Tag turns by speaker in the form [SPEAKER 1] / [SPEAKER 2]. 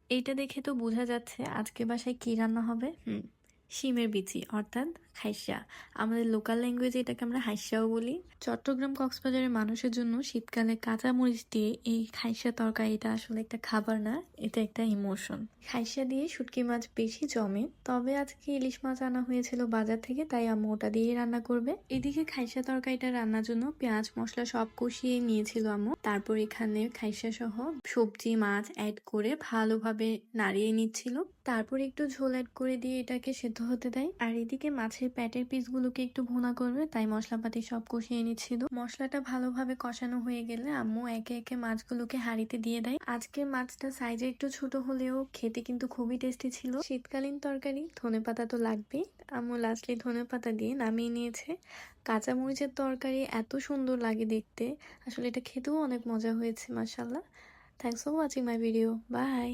[SPEAKER 1] এইটা দেখে তো বোঝা যাচ্ছে আজকে বাসায় কি রান্না হবে। শিমের বিচি অর্থাৎ খাইসা। আমাদের লোকাল ল্যাঙ্গুয়েজে এটাকে আমরা হাইসাও বলি। চট্টগ্রাম কক্সবাজারের মানুষের জন্য শীতকালে কাঁচা মরিচ দিয়ে এই খাইসা তরকারিটা আসলে একটা খাবার না, এটা একটা ইমোশন। খাইসা দিয়ে শুটকি মাছ বেশি জমে, তবে আজকে ইলিশ মাছ আনা হয়েছিল বাজার থেকে, তাই আম্মু ওটা দিয়েই রান্না করবে। এদিকে খাইসা তরকারিটা রান্নার জন্য পেঁয়াজ মশলা সব কষিয়ে নিয়েছিল আম্মু। তারপর এখানে খাইসা সহ সবজি মাছ অ্যাড করে ভালোভাবে নাড়িয়ে নিচ্ছিল। তারপর একটু ঝোল অ্যাড করে দিয়ে এটাকে সেদ্ধ হতে দেয়। আর এদিকে মাছের প্যাটের পিসগুলোকে একটু ভুনা করবে, তাই মশলাপাতি সব কষিয়ে নিচ্ছিল। মশলাটা ভালোভাবে কষানো হয়ে গেলে আম্মু একে একে মাছগুলোকে হাঁড়িতে দিয়ে দেয়। আজকে মাছটা সাইজে একটু ছোট হলেও খেতে কিন্তু খুবই টেস্টি ছিল। শীতকালীন তরকারি, ধনেপাতা তো লাগবেই। আম্মু লাস্টলি ধনেপাতা দিয়ে নামিয়ে নিয়েছে। কাঁচা মরিচের তরকারি এত সুন্দর লাগে দেখতে, আসলে এটা খেতেও অনেক মজা হয়েছে। মাশাআল্লাহ। Thanks for watching my video. By.